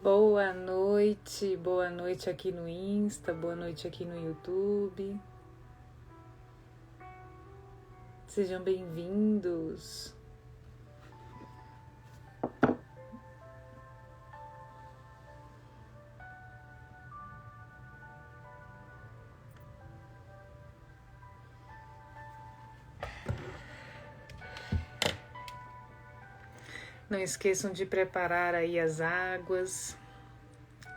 Boa noite aqui no Insta, boa noite aqui no YouTube. Sejam bem-vindos. Não esqueçam de preparar aí as águas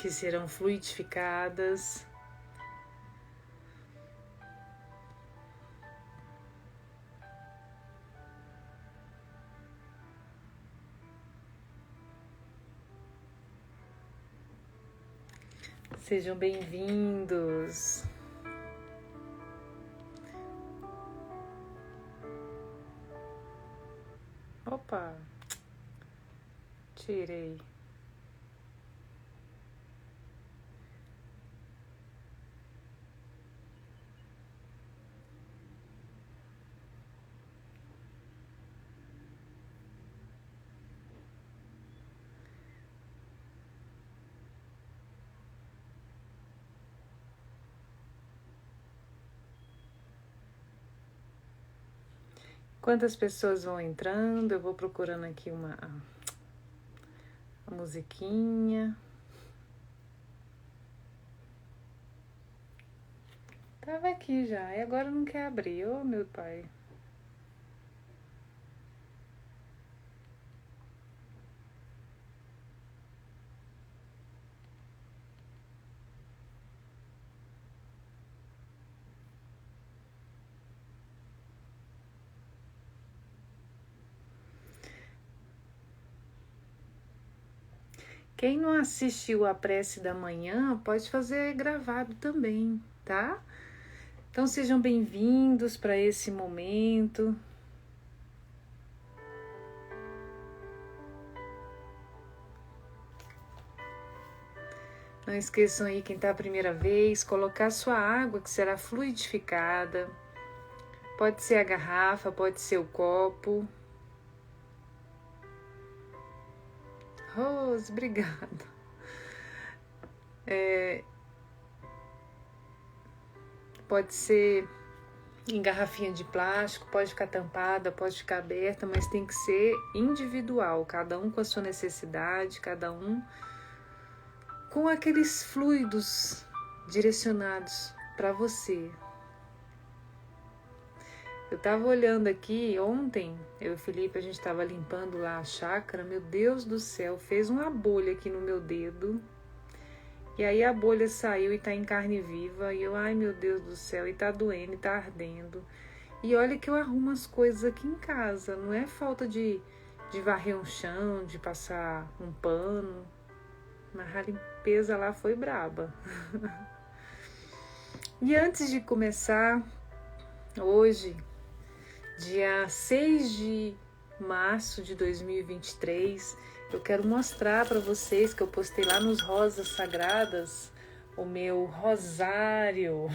que serão fluidificadas. Sejam bem-vindos. Opa! Tirei. Quantas pessoas vão entrando? Eu vou procurando aqui uma musiquinha. Tava aqui já, e agora não quer abrir. Ô, meu pai. Quem não assistiu a prece da manhã, pode fazer gravado também, tá? Então sejam bem-vindos para esse momento. Não esqueçam aí, quem está a primeira vez, colocar sua água que será fluidificada. Pode ser a garrafa, pode ser o copo. Rose, obrigada. Pode ser em garrafinha de plástico, pode ficar tampada, pode ficar aberta, mas tem que ser individual, cada um com a sua necessidade, cada um com aqueles fluidos direcionados para você. Eu estava olhando aqui ontem, eu e o Felipe, a gente estava limpando lá a chácara, meu Deus do céu, fez uma bolha aqui no meu dedo, e aí a bolha saiu e tá em carne viva, e eu, ai meu Deus do céu, e tá doendo, e tá ardendo. E olha que eu arrumo as coisas aqui em casa, não é falta de varrer um chão, de passar um pano, mas a limpeza lá foi braba. E antes de começar, hoje, dia 6 de março de 2023, eu quero mostrar para vocês que eu postei lá nos Rosas Sagradas o meu rosário.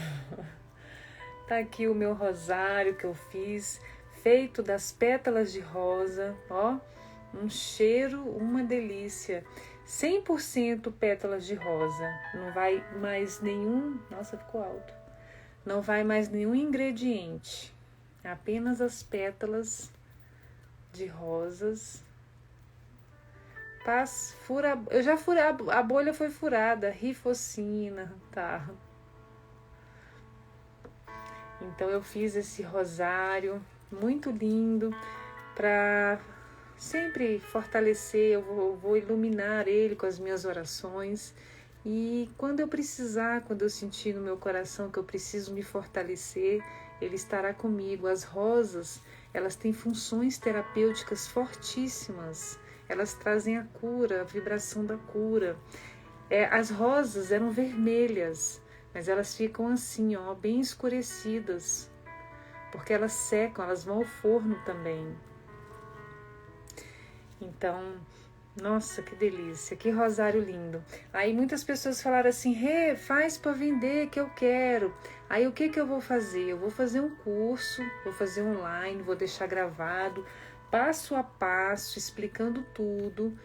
Tá aqui o meu rosário que eu fiz, feito das pétalas de rosa, ó, um cheiro, uma delícia. 100% pétalas de rosa, não vai mais nenhum, nossa, ficou alto. Não vai mais nenhum ingrediente, apenas as pétalas de rosas. Eu já furei, a bolha foi furada, rifocina, tá? Então eu fiz esse rosário muito lindo para sempre fortalecer, eu vou iluminar ele com as minhas orações. E quando eu precisar, quando eu sentir no meu coração que eu preciso me fortalecer, ele estará comigo. As rosas, elas têm funções terapêuticas fortíssimas. Elas trazem a cura, a vibração da cura. As rosas eram vermelhas, mas elas ficam assim, ó, bem escurecidas, porque elas secam, elas vão ao forno também. Então, nossa, que delícia, que rosário lindo. Aí muitas pessoas falaram assim, Rê, faz para vender que eu quero. Aí o que eu vou fazer? Eu vou fazer um curso, vou fazer online, vou deixar gravado, passo a passo, explicando tudo,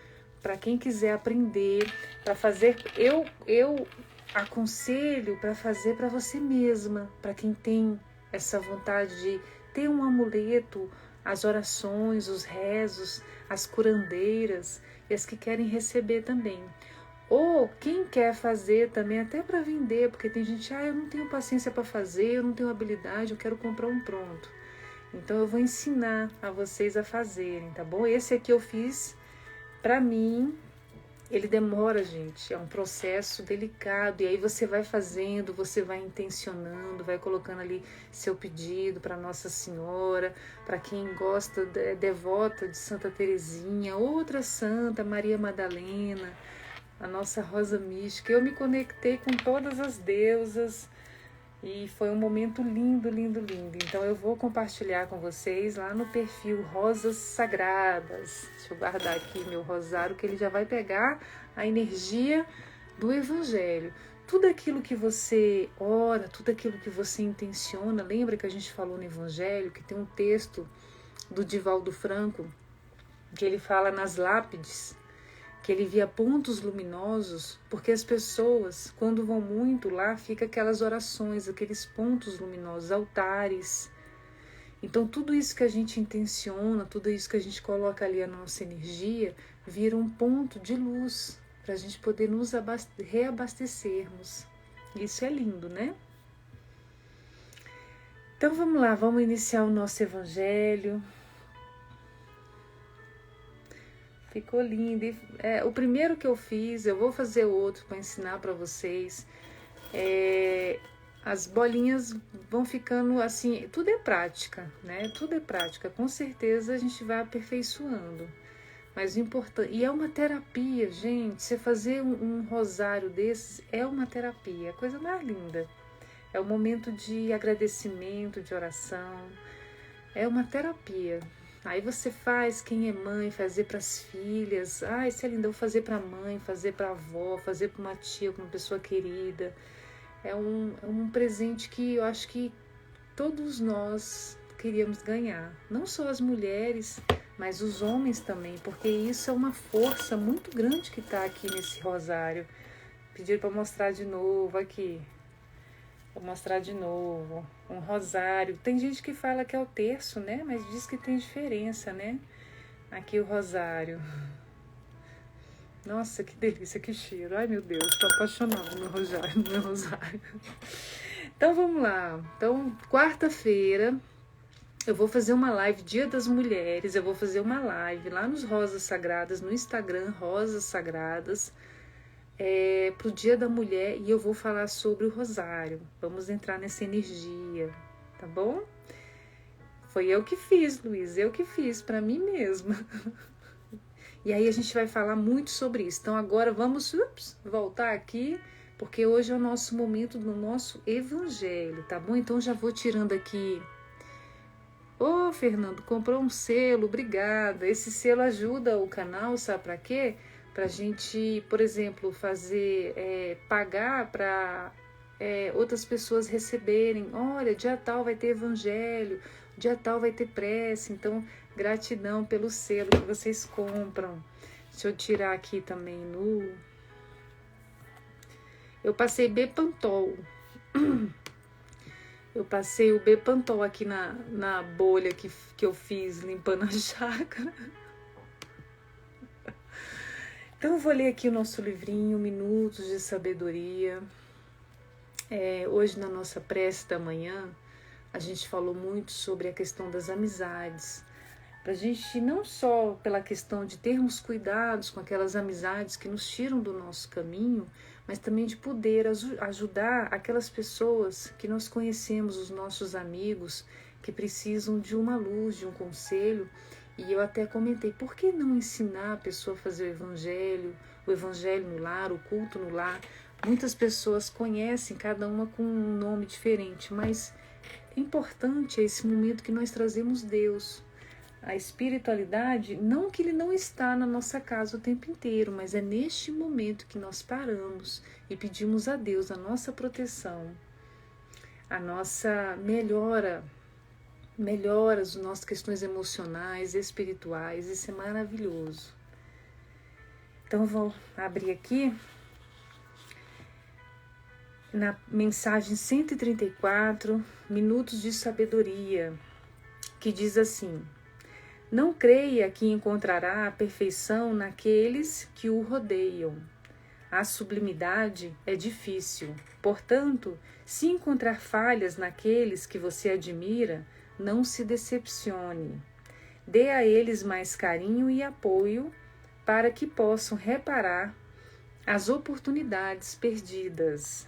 para quem quiser aprender, para fazer, eu aconselho para fazer para você mesma, para quem tem essa vontade de ter um amuleto, as orações, os rezos, as curandeiras e as que querem receber também. Ou quem quer fazer também até para vender, porque tem gente, eu não tenho paciência para fazer, eu não tenho habilidade, eu quero comprar um pronto. Então eu vou ensinar a vocês a fazerem, tá bom? Esse aqui eu fiz para mim. Ele demora, gente, é um processo delicado, e aí você vai fazendo, você vai intencionando, vai colocando ali seu pedido para Nossa Senhora, para quem gosta, é devota de Santa Teresinha, outra santa, Maria Madalena, a nossa Rosa Mística. Eu me conectei com todas as deusas e foi um momento lindo, lindo, lindo. Então eu vou compartilhar com vocês lá no perfil Rosas Sagradas. Deixa eu guardar aqui meu rosário, que ele já vai pegar a energia do Evangelho. Tudo aquilo que você ora, tudo aquilo que você intenciona. Lembra que a gente falou no Evangelho que tem um texto do Divaldo Franco que ele fala nas lápides, que ele via pontos luminosos, porque as pessoas, quando vão muito lá, fica aquelas orações, aqueles pontos luminosos, altares. Então tudo isso que a gente intenciona, tudo isso que a gente coloca ali a nossa energia, vira um ponto de luz, para a gente poder nos reabastecermos. Isso é lindo, né? Então vamos lá, vamos iniciar o nosso Evangelho. Ficou lindo. O primeiro que eu fiz, eu vou fazer outro para ensinar para vocês. As bolinhas vão ficando assim, tudo é prática, né? Tudo é prática. Com certeza a gente vai aperfeiçoando. Mas o importante, e é uma terapia, gente. Você fazer um rosário desses é uma terapia, é a coisa mais linda. É um momento de agradecimento, de oração. É uma terapia. Aí você faz, quem é mãe, fazer para as filhas. Isso é lindo, eu vou fazer para a mãe, fazer para a avó, fazer para uma tia, para uma pessoa querida. É um presente que eu acho que todos nós queríamos ganhar. Não só as mulheres, mas os homens também, porque isso é uma força muito grande que está aqui nesse rosário. Pediram para mostrar de novo aqui. Vou mostrar de novo. Um rosário. Tem gente que fala que é o terço, né? Mas diz que tem diferença, né? Aqui o rosário. Nossa, que delícia, que cheiro. Ai, meu Deus, tô apaixonada no meu rosário. Então, vamos lá. Então, quarta-feira, eu vou fazer uma live, Dia das Mulheres. Eu vou fazer uma live lá nos Rosas Sagradas, no Instagram, Rosas Sagradas. Pro Dia da Mulher, e eu vou falar sobre o rosário. Vamos entrar nessa energia, tá bom? Foi eu que fiz, Luiz, eu que fiz para mim mesma. E aí a gente vai falar muito sobre isso. Então agora vamos voltar aqui, porque hoje é o nosso momento do nosso Evangelho, tá bom? Então já vou tirando aqui. Ô, Fernando, comprou um selo, obrigada. Esse selo ajuda o canal, sabe para quê? Para a gente, por exemplo, pagar para outras pessoas receberem. Olha, dia tal vai ter evangelho, dia tal vai ter prece. Então, gratidão pelo selo que vocês compram. Deixa eu tirar aqui também Eu passei Bepantol. Eu passei o Bepantol aqui na bolha que eu fiz limpando a chácara. Então eu vou ler aqui o nosso livrinho, Minutos de Sabedoria. Hoje na nossa prece da manhã, a gente falou muito sobre a questão das amizades. Para a gente, não só pela questão de termos cuidados com aquelas amizades que nos tiram do nosso caminho, mas também de poder ajudar aquelas pessoas que nós conhecemos, os nossos amigos, que precisam de uma luz, de um conselho. E eu até comentei, por que não ensinar a pessoa a fazer o evangelho no lar, o culto no lar? Muitas pessoas conhecem, cada uma com um nome diferente, mas importante é esse momento que nós trazemos Deus. A espiritualidade, não que ele não está na nossa casa o tempo inteiro, mas é neste momento que nós paramos e pedimos a Deus a nossa proteção, a nossa melhora as nossas questões emocionais, espirituais. Isso é maravilhoso. Então vou abrir aqui na mensagem 134, Minutos de Sabedoria, que diz assim: não creia que encontrará a perfeição naqueles que o rodeiam. A sublimidade é difícil. Portanto, se encontrar falhas naqueles que você admira, não se decepcione. Dê a eles mais carinho e apoio para que possam reparar as oportunidades perdidas.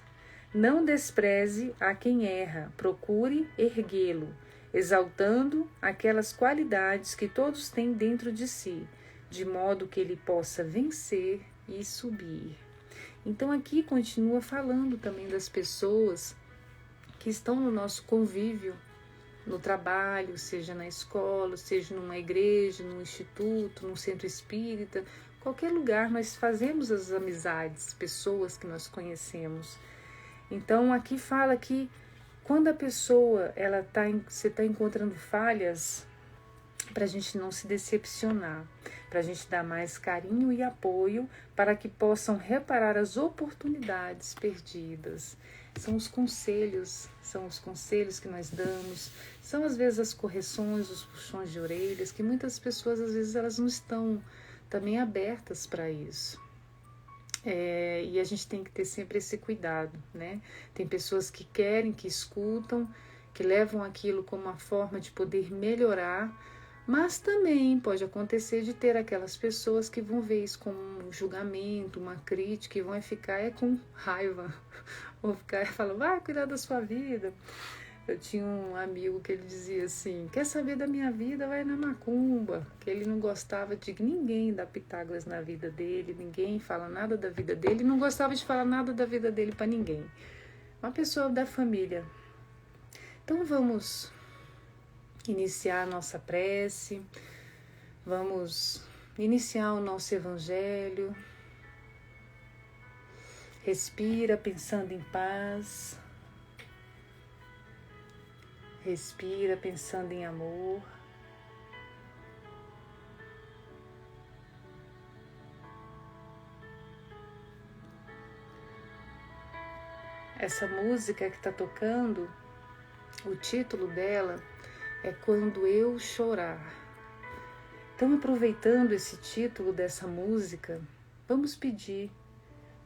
Não despreze a quem erra, procure erguê-lo, exaltando aquelas qualidades que todos têm dentro de si, de modo que ele possa vencer e subir. Então aqui continua falando também das pessoas que estão no nosso convívio, no trabalho, seja na escola, seja numa igreja, num instituto, num centro espírita, qualquer lugar nós fazemos as amizades, pessoas que nós conhecemos. Então aqui fala que quando a pessoa você está encontrando falhas, para a gente não se decepcionar, para a gente dar mais carinho e apoio para que possam reparar as oportunidades perdidas. São os conselhos que nós damos, são às vezes as correções, os puxões de orelhas, que muitas pessoas às vezes elas não estão também abertas para isso. E a gente tem que ter sempre esse cuidado, né? Tem pessoas que querem, que escutam, que levam aquilo como uma forma de poder melhorar, mas também pode acontecer de ter aquelas pessoas que vão ver isso como um julgamento, uma crítica, e vão ficar com raiva, vão ficar falando, vai cuidar da sua vida. Eu tinha um amigo que ele dizia assim, quer saber da minha vida, vai na macumba, que ele não gostava de ninguém dar Pitágoras na vida dele, ninguém fala nada da vida dele, não gostava de falar nada da vida dele para ninguém. Uma pessoa da família. Então vamos iniciar a nossa prece, vamos iniciar o nosso evangelho. Respira pensando em paz. Respira pensando em amor. Essa música que está tocando, o título dela é Quando Eu Chorar. Então, aproveitando esse título dessa música, vamos pedir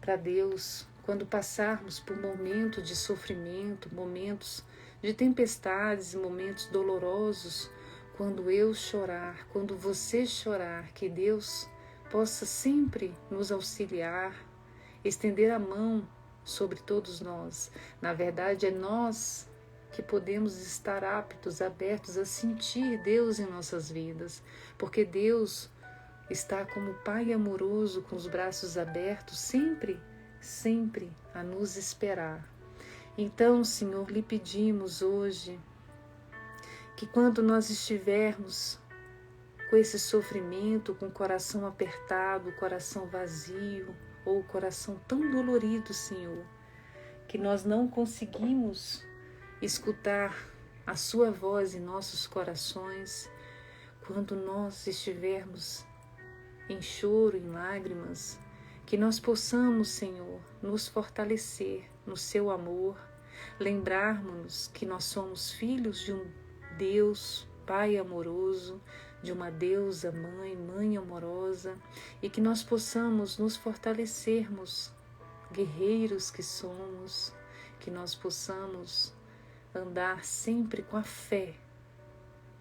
para Deus, quando passarmos por momentos de sofrimento, momentos de tempestades, momentos dolorosos, quando eu chorar, quando você chorar, que Deus possa sempre nos auxiliar, estender a mão sobre todos nós. Na verdade, é nós que podemos estar aptos, abertos a sentir Deus em nossas vidas, porque Deus está como Pai amoroso, com os braços abertos, sempre, sempre a nos esperar. Então, Senhor, lhe pedimos hoje que quando nós estivermos com esse sofrimento, com o coração apertado, o coração vazio, ou o coração tão dolorido, Senhor, que nós não conseguimos escutar a sua voz em nossos corações, quando nós estivermos em choro, em lágrimas, que nós possamos, Senhor, nos fortalecer no seu amor, lembrarmos-nos que nós somos filhos de um Deus, Pai amoroso, de uma deusa mãe, mãe amorosa, e que nós possamos nos fortalecermos, guerreiros que somos, que nós possamos andar sempre com a fé,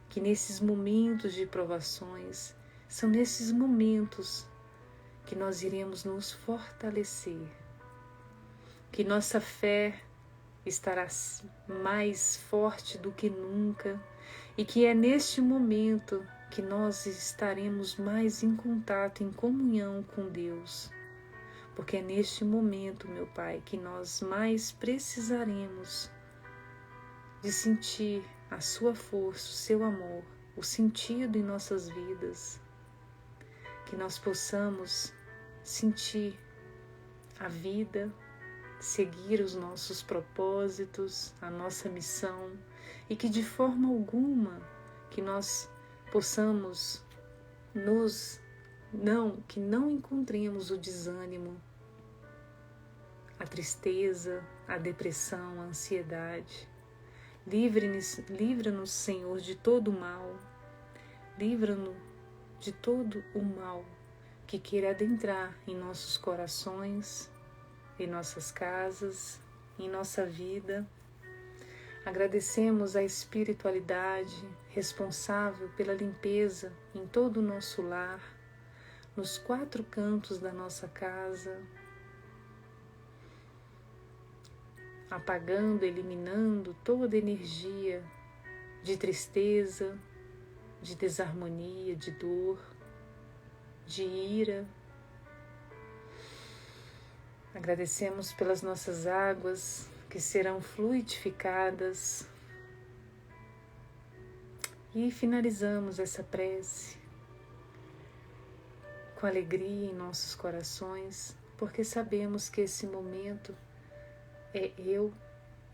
que nesses momentos de provações, são nesses momentos que nós iremos nos fortalecer, que nossa fé estará mais forte do que nunca e que é neste momento que nós estaremos mais em contato, em comunhão com Deus, porque é neste momento, meu Pai, que nós mais precisaremos de sentir a sua força, o seu amor, o sentido em nossas vidas, que nós possamos sentir a vida, seguir os nossos propósitos, a nossa missão, e que de forma alguma que nós possamos nos que não encontremos o desânimo, a tristeza, a depressão, a ansiedade. Livra-nos, Senhor, de todo o mal. Livra-nos de todo o mal que queira adentrar em nossos corações, em nossas casas, em nossa vida. Agradecemos a espiritualidade responsável pela limpeza em todo o nosso lar, nos 4 cantos da nossa casa, apagando, eliminando toda energia de tristeza, de desarmonia, de dor, de ira. Agradecemos pelas nossas águas que serão fluidificadas e finalizamos essa prece com alegria em nossos corações, porque sabemos que esse momento é eu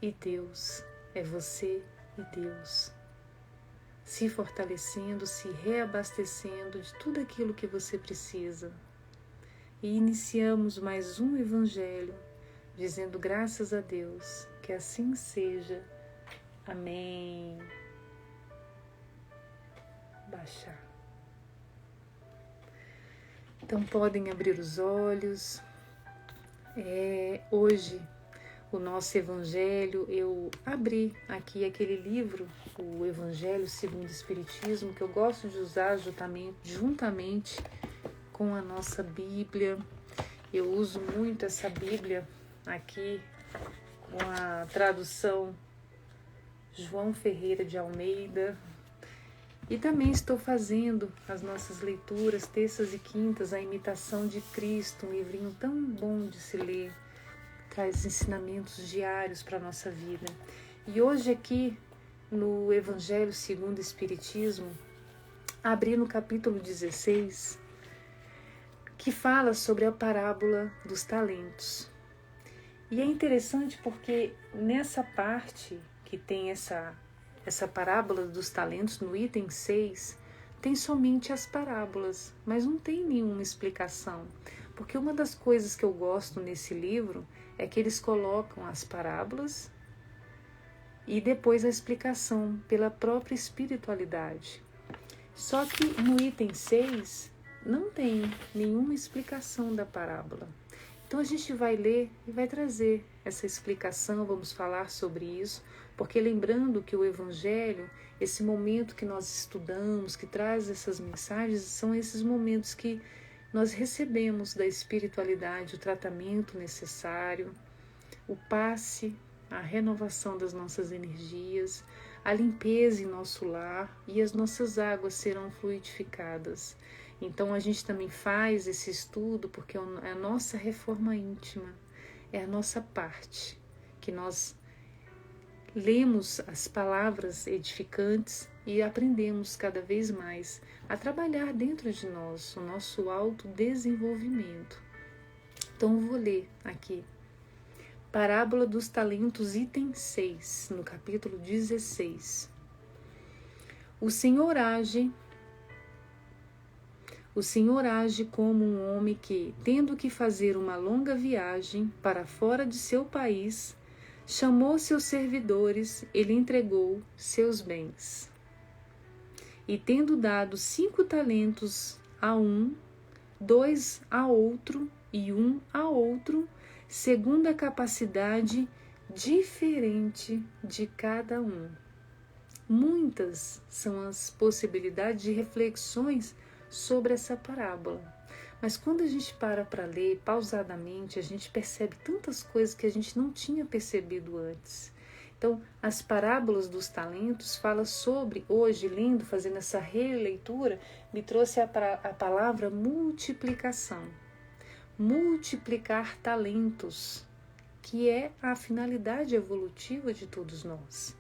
e Deus, é você e Deus, se fortalecendo, se reabastecendo de tudo aquilo que você precisa. E iniciamos mais um Evangelho, dizendo graças a Deus, que assim seja. Amém. Baixar. Então podem abrir os olhos. Hoje, o nosso Evangelho, eu abri aqui aquele livro, o Evangelho segundo o Espiritismo, que eu gosto de usar juntamente com a nossa Bíblia. Eu uso muito essa Bíblia aqui com a tradução João Ferreira de Almeida. E também estou fazendo as nossas leituras, terças e quintas, a Imitação de Cristo, um livrinho tão bom de se ler, traz ensinamentos diários para a nossa vida. E hoje aqui, no Evangelho segundo o Espiritismo, abri no capítulo 16, que fala sobre a parábola dos talentos. E é interessante porque nessa parte que tem essa parábola dos talentos, no item 6, tem somente as parábolas, mas não tem nenhuma explicação. Porque uma das coisas que eu gosto nesse livro é que eles colocam as parábolas e depois a explicação pela própria espiritualidade. Só que no item 6 não tem nenhuma explicação da parábola. Então a gente vai ler e vai trazer essa explicação, vamos falar sobre isso, porque lembrando que o Evangelho, esse momento que nós estudamos, que traz essas mensagens, são esses momentos que nós recebemos da espiritualidade o tratamento necessário, o passe, a renovação das nossas energias, a limpeza em nosso lar e as nossas águas serão fluidificadas. Então a gente também faz esse estudo porque é a nossa reforma íntima, é a nossa parte, que nós lemos as palavras edificantes e aprendemos cada vez mais a trabalhar dentro de nós, o nosso autodesenvolvimento. Então eu vou ler aqui. Parábola dos talentos, item 6, no capítulo 16. O Senhor age como um homem que, tendo que fazer uma longa viagem para fora de seu país, chamou seus servidores e lhe entregou seus bens. E tendo dado 5 talentos a um, 2 a outro e 1 a outro, segundo a capacidade diferente de cada um. Muitas são as possibilidades de reflexões sobre essa parábola. Mas quando a gente para ler pausadamente, a gente percebe tantas coisas que a gente não tinha percebido antes. Então, as parábolas dos talentos fala sobre, hoje, lendo, fazendo essa releitura, me trouxe a palavra multiplicação. Multiplicar talentos, que é a finalidade evolutiva de todos nós.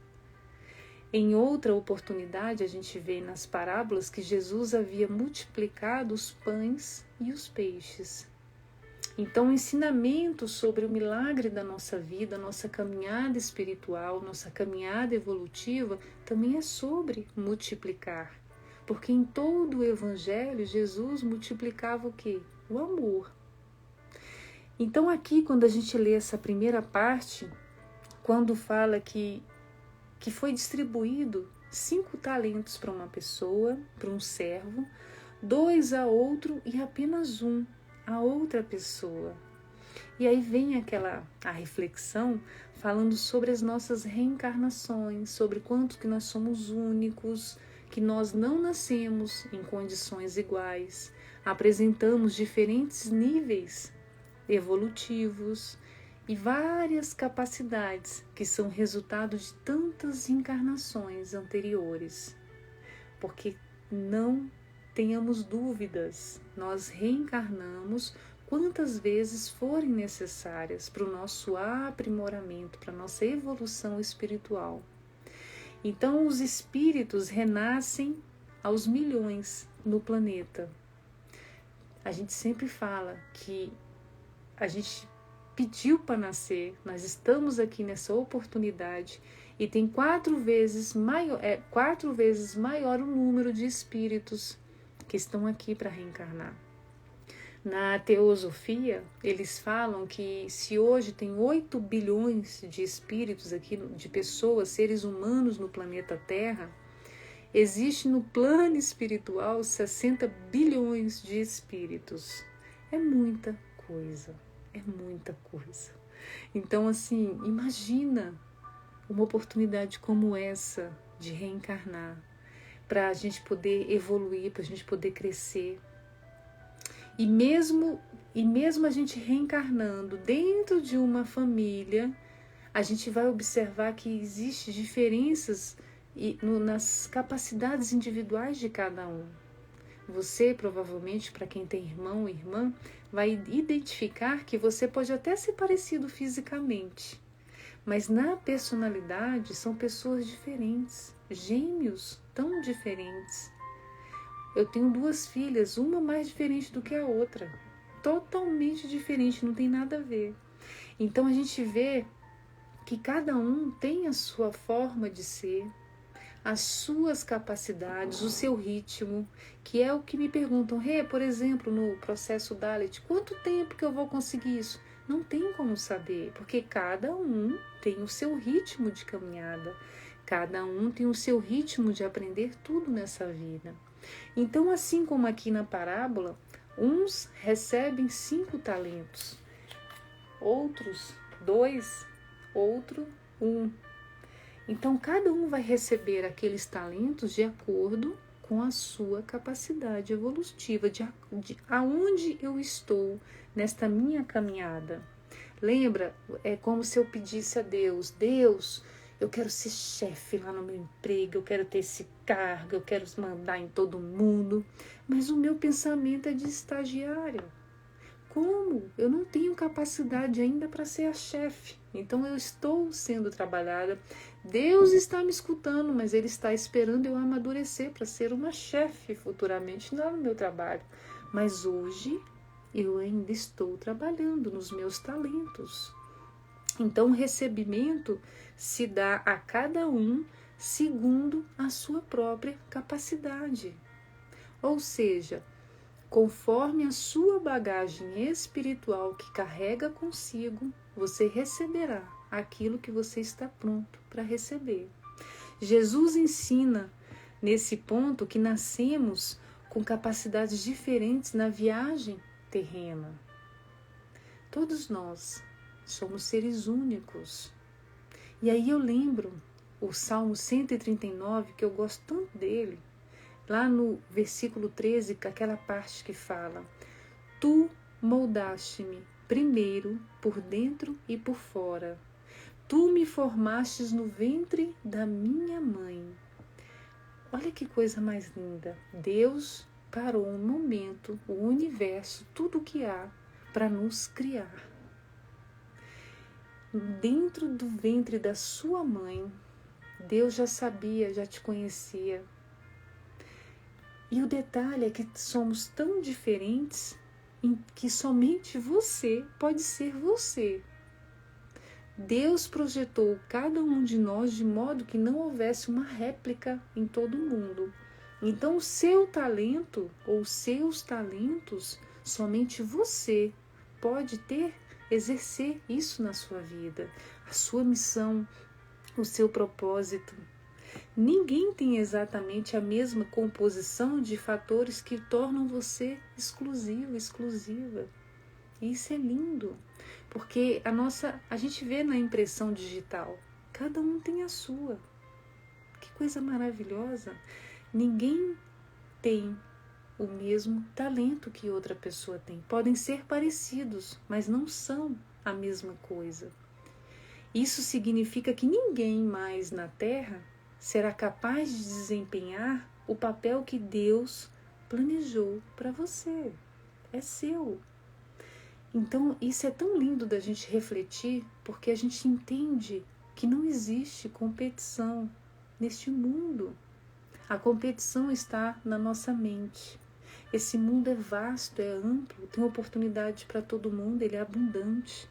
Em outra oportunidade, a gente vê nas parábolas que Jesus havia multiplicado os pães e os peixes. Então, o ensinamento sobre o milagre da nossa vida, nossa caminhada espiritual, nossa caminhada evolutiva, também é sobre multiplicar. Porque em todo o Evangelho, Jesus multiplicava o quê? O amor. Então aqui, quando a gente lê essa primeira parte, quando fala que foi distribuído 5 talentos para uma pessoa, para um servo, 2 a outro e apenas 1 a outra pessoa. E aí vem a reflexão falando sobre as nossas reencarnações, sobre quanto que nós somos únicos, que nós não nascemos em condições iguais, apresentamos diferentes níveis evolutivos e várias capacidades que são resultado de tantas encarnações anteriores. Porque não tenhamos dúvidas, nós reencarnamos quantas vezes forem necessárias para o nosso aprimoramento, para a nossa evolução espiritual. Então, os espíritos renascem aos milhões no planeta. A gente sempre fala que a gente pediu para nascer, nós estamos aqui nessa oportunidade e tem 4 vezes maior o número de espíritos que estão aqui para reencarnar. Na teosofia, eles falam que se hoje tem 8 bilhões de espíritos aqui, de pessoas, seres humanos no planeta Terra, existe no plano espiritual 60 bilhões de espíritos. É muita coisa, é muita coisa. Então, assim, imagina uma oportunidade como essa de reencarnar, para a gente poder evoluir, para a gente poder crescer. E mesmo a gente reencarnando dentro de uma família, a gente vai observar que existem diferenças nas capacidades individuais de cada um. Você, provavelmente, para quem tem irmão e irmã, vai identificar que você pode até ser parecido fisicamente, mas na personalidade são pessoas diferentes, gêmeos tão diferentes. Eu tenho 2 filhas, uma mais diferente do que a outra, totalmente diferente, não tem nada a ver. Então a gente vê que cada um tem a sua forma de ser, as suas capacidades, o seu ritmo, que é o que me perguntam, por exemplo, no processo Dalit, quanto tempo que eu vou conseguir isso? Não tem como saber, porque cada um tem o seu ritmo de caminhada, cada um tem o seu ritmo de aprender tudo nessa vida. Então, assim como aqui na parábola, uns recebem 5 talentos, outros 2, outro 1. Então, cada um vai receber aqueles talentos de acordo com a sua capacidade evolutiva, de aonde eu estou nesta minha caminhada. Lembra? É como se eu pedisse a Deus, eu quero ser chefe lá no meu emprego, eu quero ter esse cargo, eu quero mandar em todo mundo, mas o meu pensamento é de estagiário. Como? Eu não tenho capacidade ainda para ser a chefe, então eu estou sendo trabalhada. Deus está me escutando, mas Ele está esperando eu amadurecer para ser uma chefe futuramente lá no meu trabalho. Mas hoje eu ainda estou trabalhando nos meus talentos. Então o recebimento se dá a cada um segundo a sua própria capacidade. Ou seja, conforme a sua bagagem espiritual que carrega consigo, você receberá aquilo que você está pronto para receber. Jesus ensina nesse ponto que nascemos com capacidades diferentes na viagem terrena. Todos nós somos seres únicos. E aí eu lembro o Salmo 139, que eu gosto tanto dele, lá no versículo 13, com aquela parte que fala: Tu moldaste-me primeiro por dentro e por fora. Tu me formastes no ventre da minha mãe. Olha que coisa mais linda. Deus parou um momento, o universo, tudo que há, para nos criar. Dentro do ventre da sua mãe, Deus já sabia, já te conhecia. E o detalhe é que somos tão diferentes que somente você pode ser você. Deus projetou cada um de nós de modo que não houvesse uma réplica em todo mundo. Então o seu talento ou os seus talentos, somente você pode exercer isso na sua vida, a sua missão, o seu propósito. Ninguém tem exatamente a mesma composição de fatores que tornam você exclusivo, exclusiva. E isso é lindo, porque a gente vê na impressão digital, cada um tem a sua. Que coisa maravilhosa! Ninguém tem o mesmo talento que outra pessoa tem. Podem ser parecidos, mas não são a mesma coisa. Isso significa que ninguém mais na Terra será capaz de desempenhar o papel que Deus planejou para você. É seu. Então, isso é tão lindo da gente refletir, porque a gente entende que não existe competição neste mundo. A competição está na nossa mente. Esse mundo é vasto, é amplo, tem oportunidade para todo mundo, ele é abundante.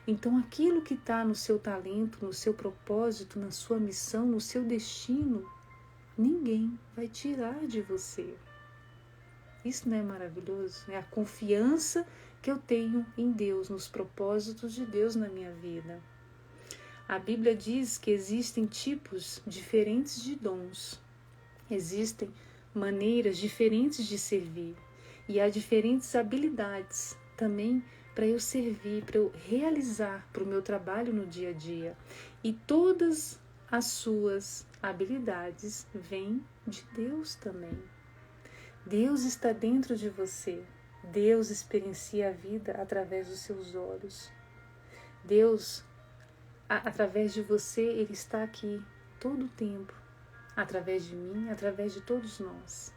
Então, aquilo que está no seu talento, no seu propósito, na sua missão, no seu destino, ninguém vai tirar de você. Isso não é maravilhoso? É a confiança que eu tenho em Deus, nos propósitos de Deus na minha vida. A Bíblia diz que existem tipos diferentes de dons. Existem maneiras diferentes de servir. E há diferentes habilidades também para eu servir, para eu realizar para o meu trabalho no dia a dia. E todas as suas habilidades vêm de Deus também. Deus está dentro de você. Deus experiencia a vida através dos seus olhos. Deus, através de você, Ele está aqui todo o tempo. Através de mim, através de todos nós.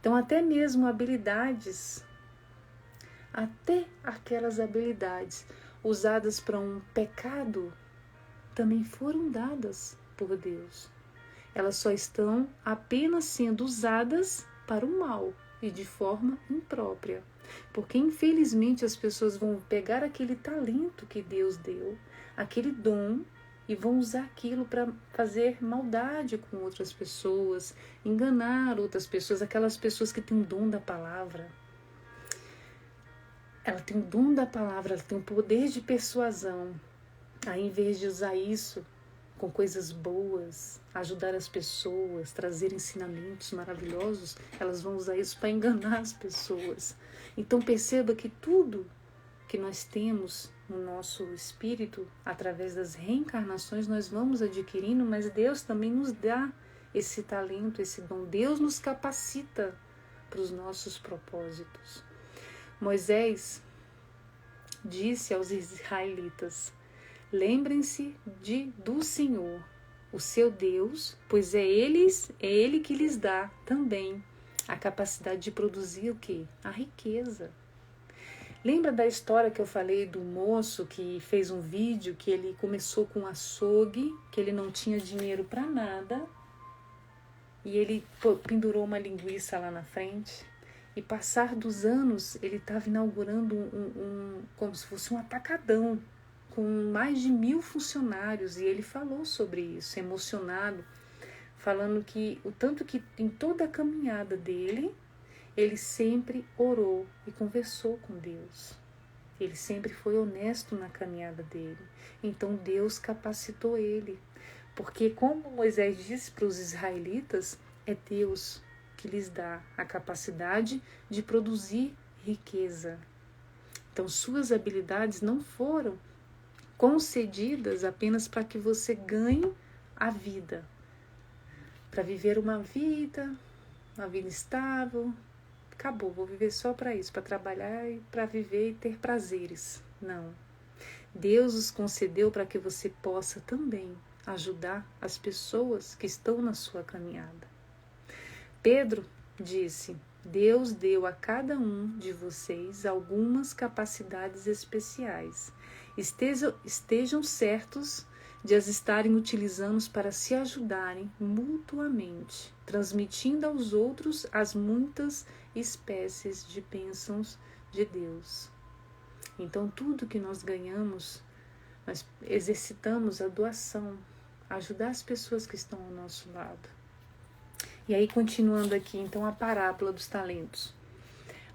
Então, até mesmo habilidades, até aquelas habilidades usadas para um pecado, também foram dadas por Deus. Elas só estão apenas sendo usadas para o mal e de forma imprópria. Porque, infelizmente, as pessoas vão pegar aquele talento que Deus deu, aquele dom, e vão usar aquilo para fazer maldade com outras pessoas, enganar outras pessoas, aquelas pessoas que têm o dom da palavra. Ela tem o dom da palavra, ela tem o poder de persuasão. Aí, em vez de usar isso com coisas boas, ajudar as pessoas, trazer ensinamentos maravilhosos, elas vão usar isso para enganar as pessoas. Então perceba que tudo que nós temos no nosso espírito, através das reencarnações, nós vamos adquirindo, mas Deus também nos dá esse talento, esse dom. Deus nos capacita para os nossos propósitos. Moisés disse aos israelitas: lembrem-se do Senhor, o seu Deus, pois é Ele que lhes dá também a capacidade de produzir o quê? A riqueza. Lembra da história que eu falei do moço que fez um vídeo, que ele começou com um açougue, que ele não tinha dinheiro para nada, e ele pendurou uma linguiça lá na frente, e passar dos anos ele estava inaugurando como se fosse um atacadão, com mais de 1.000 funcionários, e ele falou sobre isso, emocionado, falando que o tanto que em toda a caminhada dele, ele sempre orou e conversou com Deus. Ele sempre foi honesto na caminhada dele. Então Deus capacitou ele. Porque, como Moisés disse para os israelitas, é Deus que lhes dá a capacidade de produzir riqueza. Então, suas habilidades não foram concedidas apenas para que você ganhe a vida, para viver uma vida estável. Acabou, vou viver só para isso, para trabalhar e para viver e ter prazeres. Não. Deus os concedeu para que você possa também ajudar as pessoas que estão na sua caminhada. Pedro disse: Deus deu a cada um de vocês algumas capacidades especiais. Estejam certos de as estarem utilizando para se ajudarem mutuamente, transmitindo aos outros as muitas espécies de bênçãos de Deus. Então, tudo que nós ganhamos, nós exercitamos a doação, ajudar as pessoas que estão ao nosso lado. E aí, continuando aqui, então, a parábola dos talentos.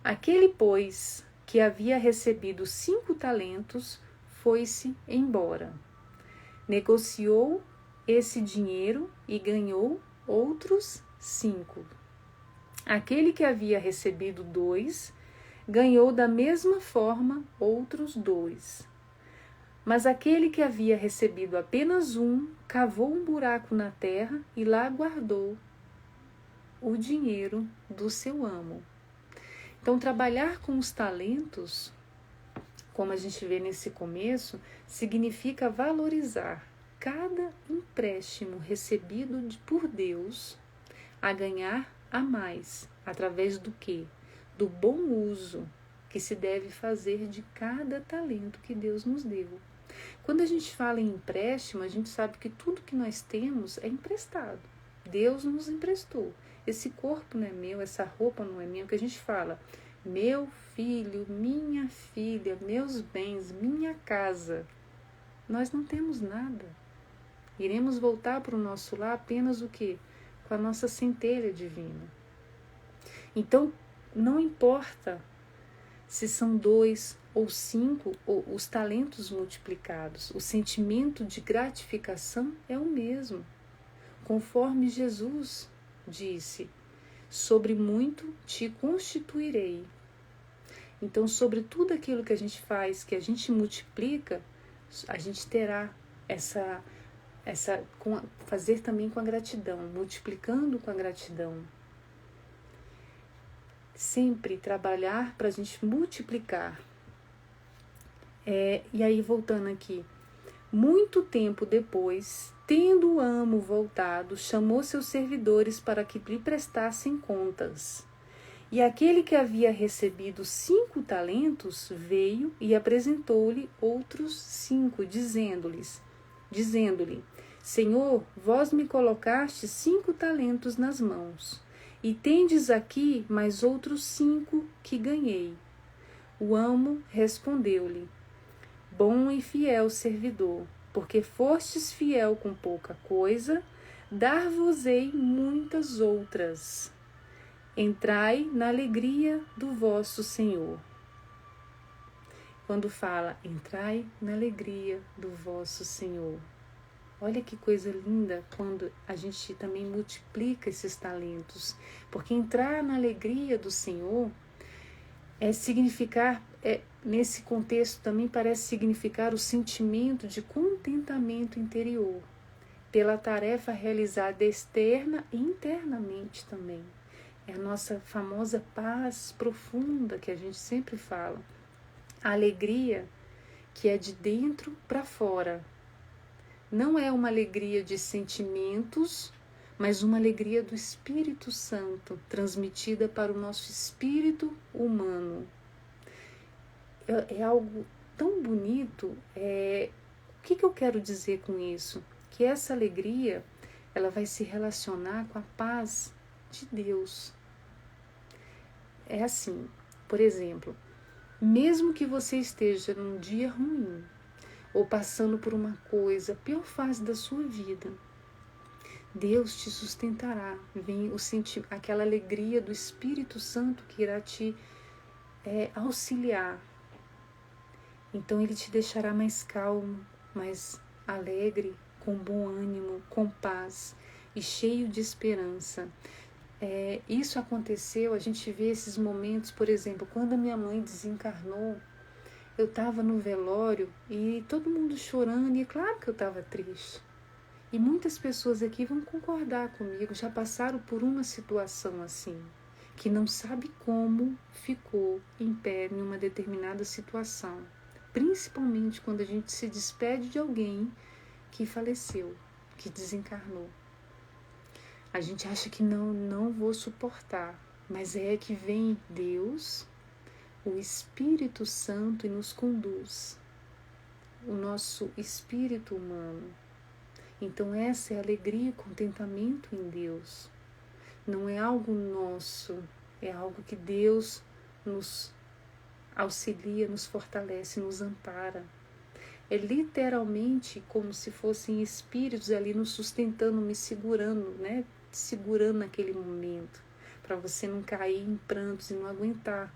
Aquele, pois, que havia recebido 5 talentos, foi-se embora. Negociou esse dinheiro e ganhou outros 5. Aquele que havia recebido 2, ganhou da mesma forma outros 2. Mas aquele que havia recebido apenas 1, cavou um buraco na terra e lá guardou o dinheiro do seu amo. Então, trabalhar com os talentos, como a gente vê nesse começo, significa valorizar cada empréstimo recebido por Deus a ganhar a mais, através do quê? Do bom uso que se deve fazer de cada talento que Deus nos deu. Quando a gente fala em empréstimo, a gente sabe que tudo que nós temos é emprestado. Deus nos emprestou. Esse corpo não é meu, essa roupa não é minha, que a gente fala, meu filho, minha filha, meus bens, minha casa. Nós não temos nada. Iremos voltar para o nosso lar apenas o quê? Com a nossa centelha divina. Então, não importa se são 2 ou 5, ou os talentos multiplicados, o sentimento de gratificação é o mesmo. Conforme Jesus disse, sobre muito te constituirei. Então, sobre tudo aquilo que a gente faz, que a gente multiplica, a gente terá fazer também com a gratidão, multiplicando com a gratidão. Sempre trabalhar para a gente multiplicar. E aí, voltando aqui, muito tempo depois, tendo o amo voltado, chamou seus servidores para que lhe prestassem contas. E aquele que havia recebido 5 talentos veio e apresentou-lhe outros 5, dizendo-lhe, Senhor, vós me colocastes 5 talentos nas mãos, e tendes aqui mais outros 5 que ganhei. O amo respondeu-lhe, bom e fiel servidor, porque fostes fiel com pouca coisa, dar-vos-ei muitas outras. Entrai na alegria do vosso Senhor. Quando fala, entrai na alegria do vosso Senhor. Olha que coisa linda quando a gente também multiplica esses talentos. Porque entrar na alegria do Senhor nesse contexto também parece significar o sentimento de contentamento interior, pela tarefa realizada externa e internamente também. É a nossa famosa paz profunda que a gente sempre fala. A alegria que é de dentro para fora. Não é uma alegria de sentimentos, mas uma alegria do Espírito Santo, transmitida para o nosso espírito humano. É algo tão bonito. O que eu quero dizer com isso? Que essa alegria, ela vai se relacionar com a paz de Deus. É assim, por exemplo, mesmo que você esteja num dia ruim, ou passando por uma coisa, a pior fase da sua vida, Deus te sustentará. Vem aquela alegria do Espírito Santo que irá te auxiliar. Então Ele te deixará mais calmo, mais alegre, com bom ânimo, com paz e cheio de esperança. Isso aconteceu, a gente vê esses momentos, por exemplo, quando a minha mãe desencarnou, eu estava no velório e todo mundo chorando, e é claro que eu estava triste. E muitas pessoas aqui vão concordar comigo, já passaram por uma situação assim, que não sabe como ficou em pé em uma determinada situação. Principalmente quando a gente se despede de alguém que faleceu, que desencarnou. A gente acha que não vou suportar, mas é que vem Deus, o Espírito Santo, e nos conduz, o nosso espírito humano. Então essa é a alegria e contentamento em Deus. Não é algo nosso, é algo que Deus nos auxilia, nos fortalece, nos ampara. É literalmente como se fossem espíritos ali nos sustentando, me segurando, né? te segurando naquele momento, para você não cair em prantos e não aguentar.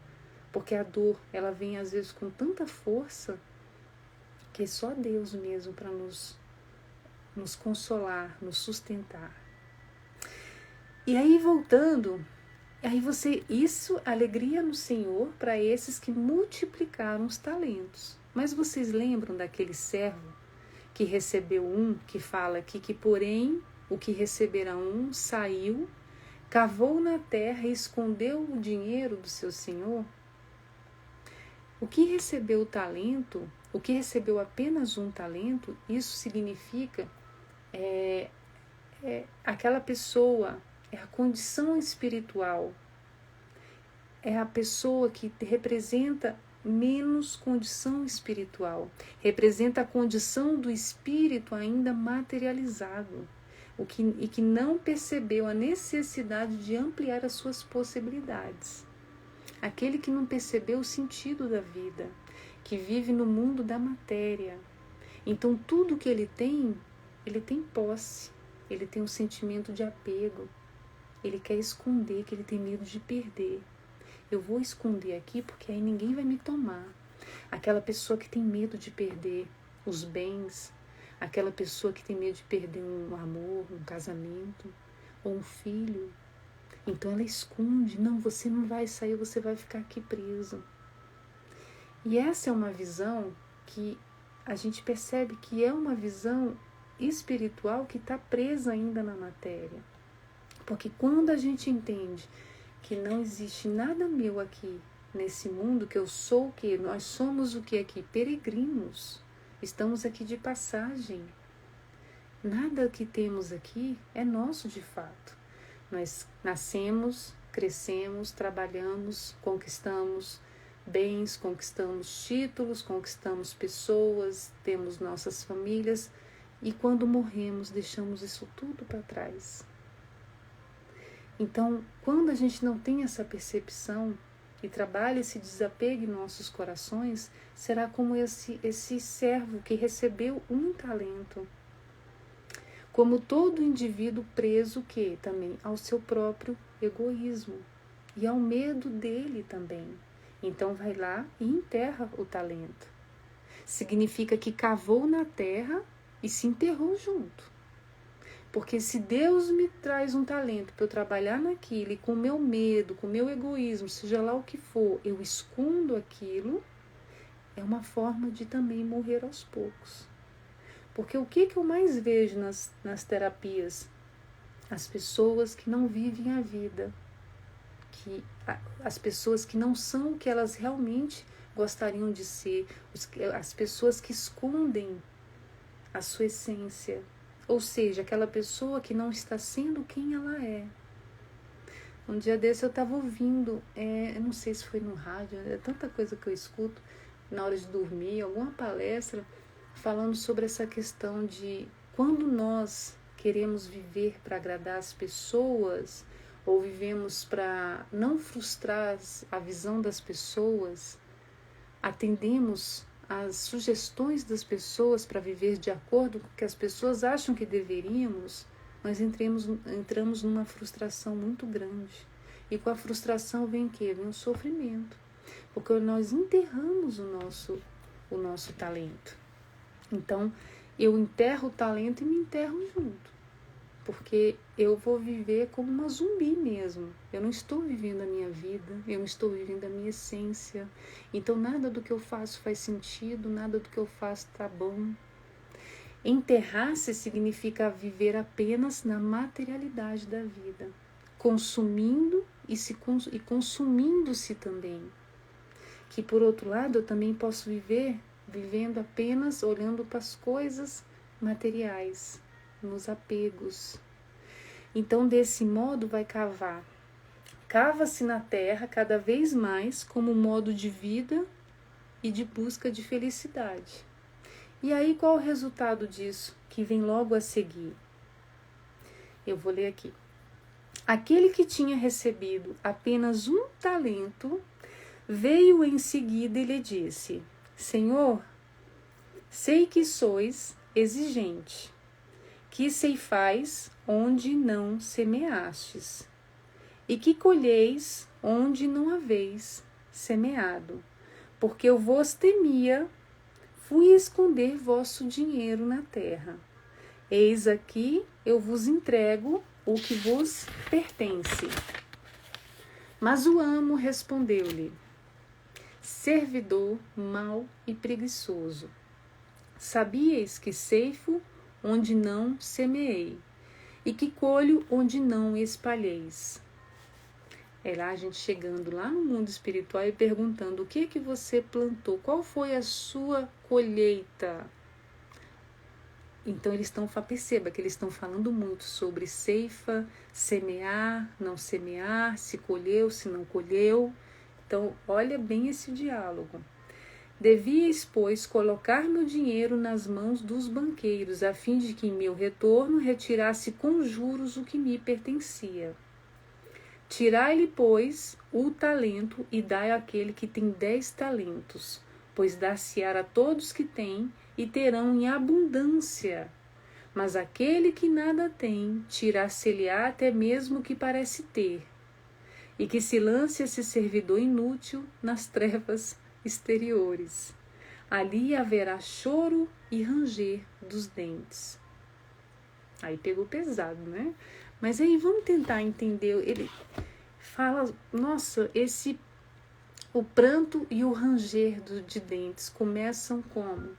Porque a dor, ela vem às vezes com tanta força que é só Deus mesmo para nos consolar, nos sustentar. E aí voltando, alegria no Senhor para esses que multiplicaram os talentos. Mas vocês lembram daquele servo que recebeu um, que fala aqui que porém o que recebera um saiu, cavou na terra e escondeu o dinheiro do seu senhor? O que recebeu o talento, o que recebeu apenas um talento, isso significa aquela pessoa, é a condição espiritual, é a pessoa que representa menos condição espiritual, representa a condição do espírito ainda materializado, e que não percebeu a necessidade de ampliar as suas possibilidades. Aquele que não percebeu o sentido da vida, que vive no mundo da matéria. Então tudo que ele tem posse, ele tem um sentimento de apego, ele quer esconder, que ele tem medo de perder. Eu vou esconder aqui porque aí ninguém vai me tomar. Aquela pessoa que tem medo de perder os bens, aquela pessoa que tem medo de perder um amor, um casamento ou um filho. Então ela esconde, não, você não vai sair, você vai ficar aqui preso. E essa é uma visão que a gente percebe que é uma visão espiritual que está presa ainda na matéria. Porque quando a gente entende que não existe nada meu aqui nesse mundo, que eu sou o que? Nós somos o que aqui? Peregrinos. Estamos aqui de passagem. Nada que temos aqui é nosso de fato. Nós nascemos, crescemos, trabalhamos, conquistamos bens, conquistamos títulos, conquistamos pessoas, temos nossas famílias e quando morremos deixamos isso tudo para trás. Então, quando a gente não tem essa percepção e trabalha esse desapego em nossos corações, será como esse servo que recebeu um talento. Como todo indivíduo preso que também ao seu próprio egoísmo e ao medo dele também. Então vai lá e enterra o talento. Significa que cavou na terra e se enterrou junto. Porque se Deus me traz um talento para eu trabalhar naquilo e com o meu medo, com o meu egoísmo, seja lá o que for, eu escondo aquilo, é uma forma de também morrer aos poucos. Porque o que eu mais vejo nas terapias? As pessoas que não vivem a vida, as pessoas que não são o que elas realmente gostariam de ser, as pessoas que escondem a sua essência, ou seja, aquela pessoa que não está sendo quem ela é. Um dia desse eu estava ouvindo, eu não sei se foi no rádio, é tanta coisa que eu escuto na hora de dormir, alguma palestra, falando sobre essa questão de quando nós queremos viver para agradar as pessoas ou vivemos para não frustrar a visão das pessoas, atendemos às sugestões das pessoas para viver de acordo com o que as pessoas acham que deveríamos, nós entramos numa frustração muito grande. E com a frustração vem o quê? Vem o sofrimento. Porque nós enterramos o nosso talento. Então, eu enterro o talento e me enterro junto. Porque eu vou viver como uma zumbi mesmo. Eu não estou vivendo a minha vida, eu não estou vivendo a minha essência. Então, nada do que eu faço faz sentido, nada do que eu faço está bom. Enterrar-se significa viver apenas na materialidade da vida, consumindo e consumindo-se também. Que, por outro lado, eu também posso viver vivendo apenas olhando para as coisas materiais, nos apegos. Então, desse modo, vai cavar. Cava-se na terra cada vez mais como modo de vida e de busca de felicidade. E aí, qual o resultado disso? Que vem logo a seguir. Eu vou ler aqui. Aquele que tinha recebido apenas um talento, veio em seguida e lhe disse: Senhor, sei que sois exigente que ceifais onde não semeastes, e que colheis onde não haveis semeado, porque eu vos temia, fui esconder vosso dinheiro na terra. Eis aqui eu vos entrego o que vos pertence. Mas o amo respondeu-lhe: servidor mau e preguiçoso, sabíeis que ceifo onde não semeei, e que colho onde não espalheis. É lá a gente chegando lá no mundo espiritual e perguntando: o que que você plantou? Qual foi a sua colheita? Então perceba que eles estão falando muito sobre ceifa, semear, não semear, se colheu, se não colheu. Então olha bem esse diálogo. Devíeis, pois, colocar meu dinheiro nas mãos dos banqueiros, a fim de que em meu retorno retirasse com juros o que me pertencia. Tirai-lhe, pois, o talento e dai àquele que tem 10 talentos, pois dar-se-á a todos que têm e terão em abundância. Mas aquele que nada tem, tirar-se-lhe-á até mesmo o que parece ter, e que se lance esse servidor inútil nas trevas exteriores. Ali haverá choro e ranger dos dentes. Aí pegou pesado, né? Mas aí vamos tentar entender. Ele fala, nossa, o pranto e o ranger de dentes começam como?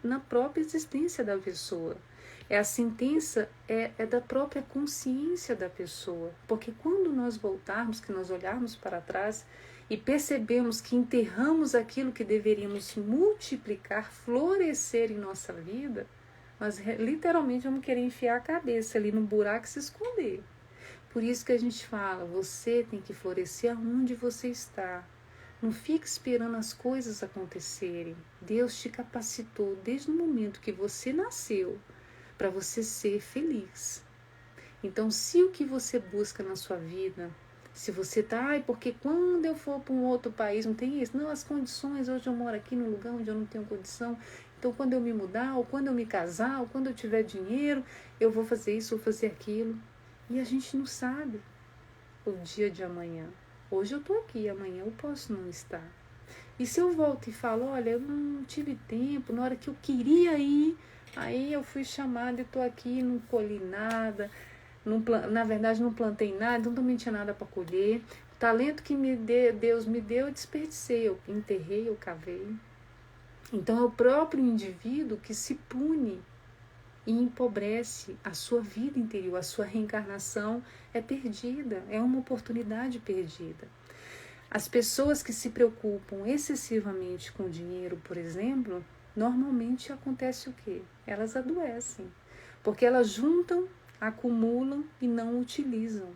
Na própria existência da pessoa. A sentença é da própria consciência da pessoa. Porque quando nós voltarmos, que nós olharmos para trás e percebemos que enterramos aquilo que deveríamos multiplicar, florescer em nossa vida, nós literalmente vamos querer enfiar a cabeça ali no buraco e se esconder. Por isso que a gente fala, você tem que florescer aonde você está. Não fique esperando as coisas acontecerem. Deus te capacitou desde o momento que você nasceu para você ser feliz. Então, se o que você busca na sua vida, se você tá, porque quando eu for para um outro país, não tem isso, não, as condições, hoje eu moro aqui num lugar onde eu não tenho condição, então quando eu me mudar, ou quando eu me casar, ou quando eu tiver dinheiro, eu vou fazer isso, vou fazer aquilo. E a gente não sabe o dia de amanhã. Hoje eu tô aqui, amanhã eu posso não estar. E se eu volto e falo, olha, eu não tive tempo, na hora que eu queria ir, aí eu fui chamada e tô aqui, não colhi nada, na verdade não plantei nada, não tinha nada para colher. O talento que Deus me deu, eu desperdicei, eu enterrei, eu cavei. Então é o próprio indivíduo que se pune e empobrece a sua vida interior, a sua reencarnação é perdida, é uma oportunidade perdida. As pessoas que se preocupam excessivamente com dinheiro, por exemplo, normalmente acontece o quê? Elas adoecem, porque elas juntam, acumulam e não utilizam.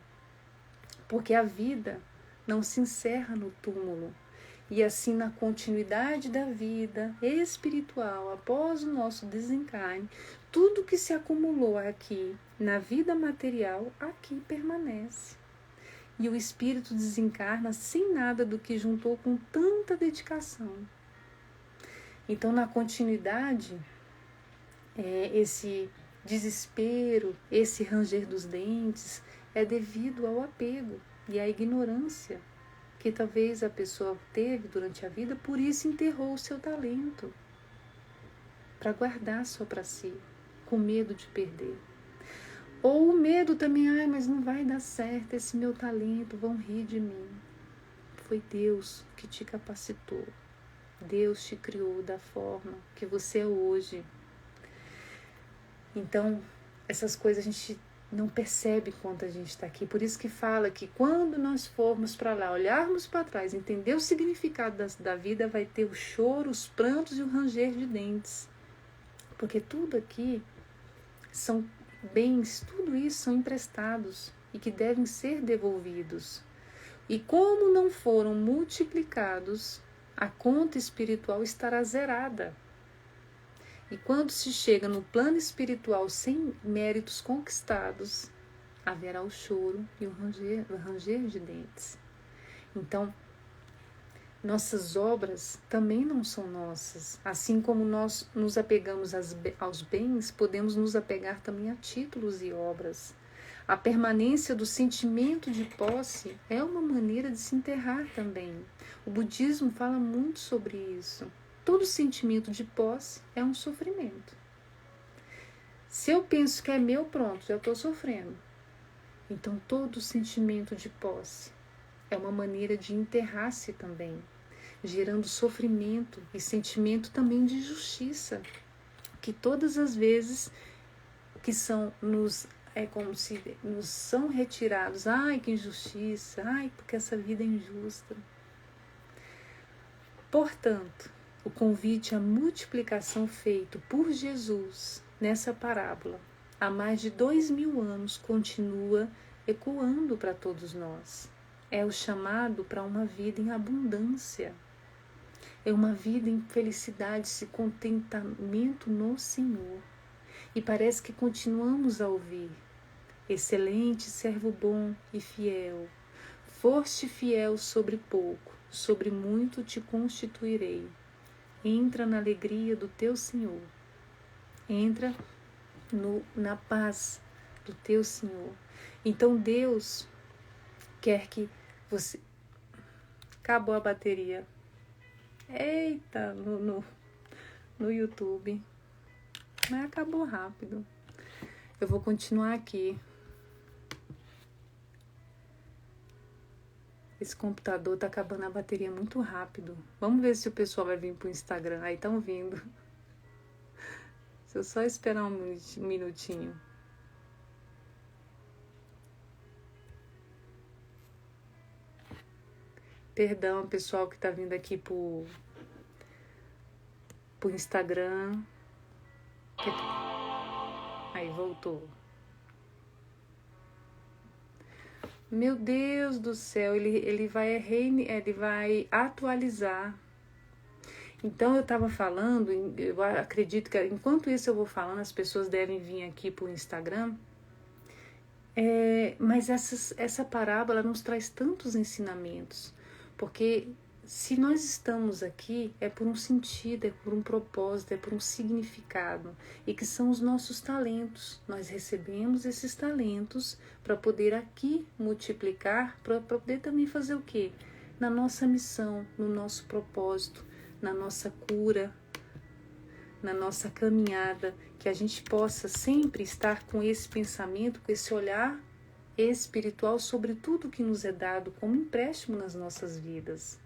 Porque a vida não se encerra no túmulo. E assim, na continuidade da vida espiritual, após o nosso desencarne, tudo que se acumulou aqui na vida material, aqui permanece. E o espírito desencarna sem nada do que juntou com tanta dedicação. Então, na continuidade, esse desespero, esse ranger dos dentes, é devido ao apego e à ignorância que talvez a pessoa teve durante a vida, por isso enterrou o seu talento para guardar só para si, com medo de perder. Ou o medo também, mas não vai dar certo esse meu talento, vão rir de mim. Foi Deus que te capacitou. Deus te criou da forma que você é hoje. Então, essas coisas a gente não percebe enquanto a gente está aqui. Por isso que fala que quando nós formos para lá, olharmos para trás, entender o significado da vida, vai ter o choro, os prantos e o ranger de dentes. Porque tudo aqui são bens, tudo isso são emprestados e que devem ser devolvidos. E como não foram multiplicados, a conta espiritual estará zerada. E quando se chega no plano espiritual sem méritos conquistados, haverá o choro e o ranger de dentes. Então, Nossas obras também não são nossas. Assim como nós nos apegamos aos bens, podemos nos apegar também a títulos e obras. A permanência do sentimento de posse é uma maneira de se enterrar também. O budismo fala muito sobre isso. Todo sentimento de posse é um sofrimento. Se eu penso que é meu, pronto, já estou sofrendo. Então, todo sentimento de posse é uma maneira de enterrar-se também, gerando sofrimento e sentimento também de injustiça, que todas as vezes que é como se nos são retirados, ai que injustiça, ai porque essa vida é injusta. Portanto, o convite à multiplicação feito por Jesus nessa parábola há mais de 2000 anos continua ecoando para todos nós. É o chamado para uma vida em abundância. É uma vida em felicidade e contentamento no Senhor. E parece que continuamos a ouvir: excelente servo bom e fiel, foste fiel sobre pouco, sobre muito te constituirei. Entra na alegria do teu Senhor. Entra na paz do teu Senhor. Então Deus quer que você... Acabou a bateria. Eita, no YouTube. Mas acabou rápido. Eu vou continuar aqui. Esse computador tá acabando a bateria muito rápido. Vamos ver se o pessoal vai vir pro Instagram. Aí estão vindo. Se eu só esperar um minutinho. Perdão, pessoal que tá vindo aqui pro Instagram. Aí, voltou. Meu Deus do céu, ele vai atualizar. Então, eu estava falando, eu acredito que enquanto isso eu vou falando, as pessoas devem vir aqui pro Instagram. Mas essa parábola nos traz tantos ensinamentos, porque se nós estamos aqui é por um sentido, é por um propósito, é por um significado, e que são os nossos talentos. Nós recebemos esses talentos para poder aqui multiplicar, para poder também fazer o quê? Na nossa missão, no nosso propósito, na nossa cura, na nossa caminhada, que a gente possa sempre estar com esse pensamento, com esse olhar espiritual sobre tudo que nos é dado como empréstimo nas nossas vidas,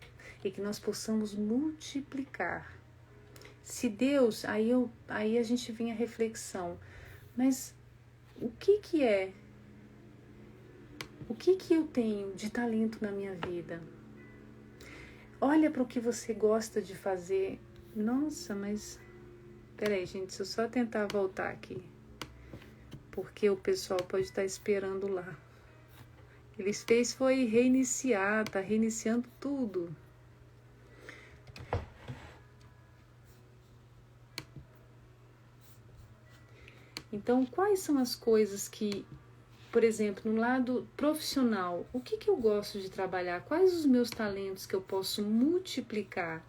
e que nós possamos multiplicar. Se Deus, aí a gente vem a reflexão, mas o que eu tenho de talento na minha vida? Olha para o que você gosta de fazer. Nossa, mas peraí, gente, se eu só tentar voltar aqui, porque o pessoal pode estar esperando lá. Eles foi reiniciar, tá reiniciando tudo. Então, quais são as coisas que, por exemplo, no lado profissional, o que eu gosto de trabalhar? Quais os meus talentos que eu posso multiplicar?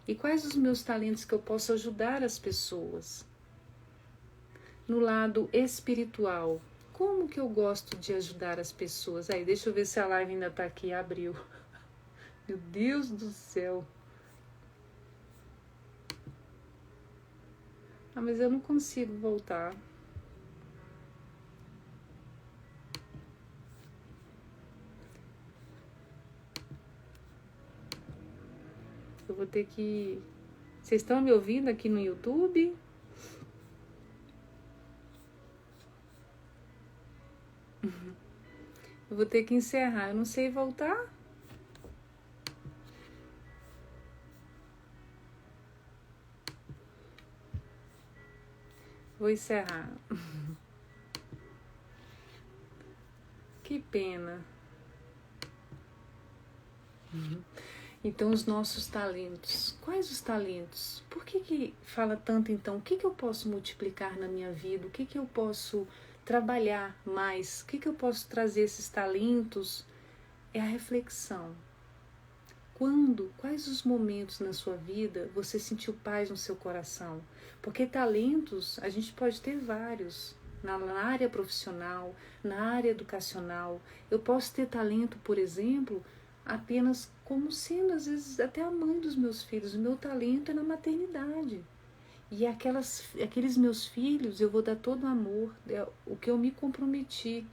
E quais os meus talentos que eu posso ajudar as pessoas? No lado espiritual, como que eu gosto de ajudar as pessoas? Aí, deixa eu ver se a live ainda tá aqui, abriu. Meu Deus do céu. Ah, mas eu não consigo voltar. Eu vou ter que... Vocês estão me ouvindo aqui no YouTube? Eu vou ter que encerrar. Eu não sei voltar. Vou encerrar. Que pena. Então, os nossos talentos. Quais os talentos? Por que fala tanto, então? O que eu posso multiplicar na minha vida? O que eu posso trabalhar mais? O que eu posso trazer esses talentos? É a reflexão. quais os momentos na sua vida você sentiu paz no seu coração? Porque talentos, a gente pode ter vários, na área profissional, na área educacional. Eu posso ter talento, por exemplo, apenas como sendo, às vezes, até a mãe dos meus filhos. O meu talento é na maternidade. E aqueles meus filhos, eu vou dar todo o amor, o que eu me comprometi.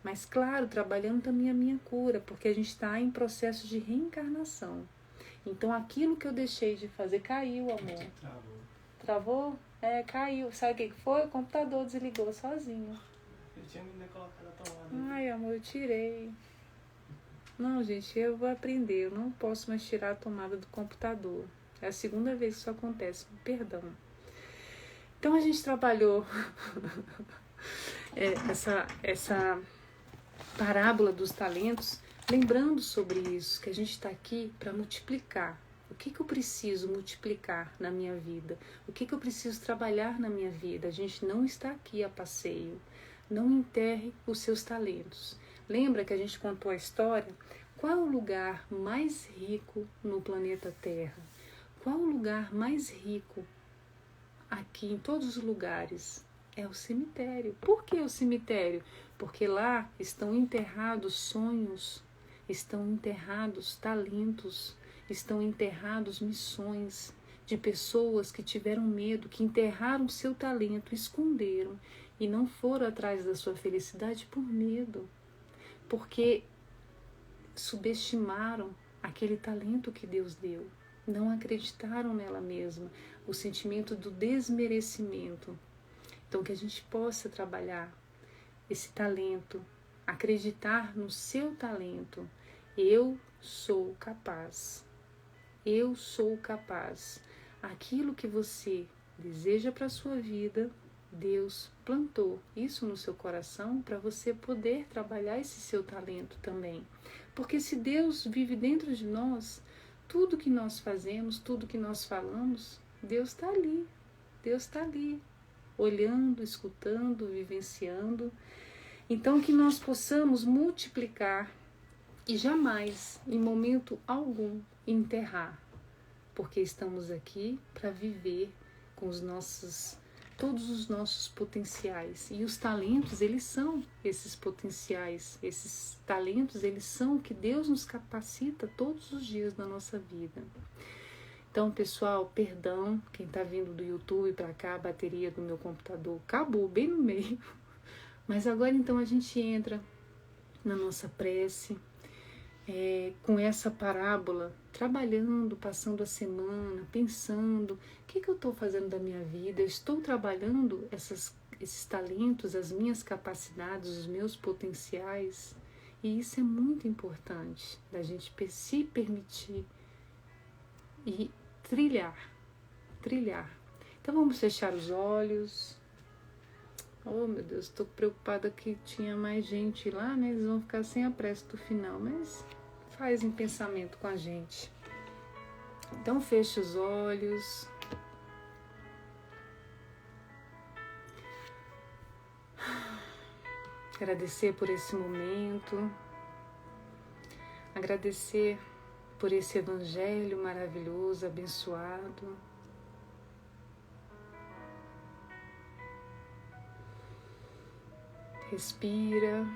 Mas, claro, trabalhando também a minha cura, porque a gente está em processo de reencarnação. Então, aquilo que eu deixei de fazer caiu, amor. Travou? É, caiu. Sabe o que foi? O computador desligou sozinho. Eu tinha me colocado a tomada. Ai, amor, eu tirei. Não, gente, eu vou aprender. Eu não posso mais tirar a tomada do computador. É a segunda vez que isso acontece. Perdão. Então, a gente trabalhou essa parábola dos talentos, lembrando sobre isso, que a gente está aqui para multiplicar. O que eu preciso multiplicar na minha vida? O que eu preciso trabalhar na minha vida? A gente não está aqui a passeio. Não enterre os seus talentos. Lembra que a gente contou a história? Qual é o lugar mais rico no planeta Terra? Qual é o lugar mais rico aqui em todos os lugares? É o cemitério. Por que o cemitério? Porque lá estão enterrados sonhos, estão enterrados talentos, estão enterrados missões de pessoas que tiveram medo, que enterraram seu talento, esconderam e não foram atrás da sua felicidade por medo, porque subestimaram aquele talento que Deus deu, não acreditaram nela mesma, o sentimento do desmerecimento. Então, que a gente possa trabalhar esse talento, acreditar no seu talento. Eu sou capaz. Eu sou capaz. Aquilo que você deseja para a sua vida, Deus plantou isso no seu coração para você poder trabalhar esse seu talento também. Porque se Deus vive dentro de nós, tudo que nós fazemos, tudo que nós falamos, Deus está ali. Deus está ali, olhando, escutando, vivenciando. Então, que nós possamos multiplicar e jamais, em momento algum, enterrar, porque estamos aqui para viver com todos os nossos potenciais. E os talentos, eles são esses potenciais, esses talentos, eles são o que Deus nos capacita todos os dias da nossa vida. Então, pessoal, perdão, quem está vindo do YouTube para cá, a bateria do meu computador acabou bem no meio. Mas agora, então, a gente entra na nossa prece, com essa parábola, trabalhando, passando a semana, pensando, o que eu estou fazendo da minha vida? Eu estou trabalhando esses talentos, as minhas capacidades, os meus potenciais? E isso é muito importante, da gente se permitir e trilhar. Então vamos fechar os olhos. Oh meu Deus, estou preocupada que tinha mais gente lá, né? Eles vão ficar sem a prece do final, mas faz em pensamento com a gente. Então feche os olhos. Agradecer por esse momento. Agradecer por esse evangelho maravilhoso, abençoado. Respira.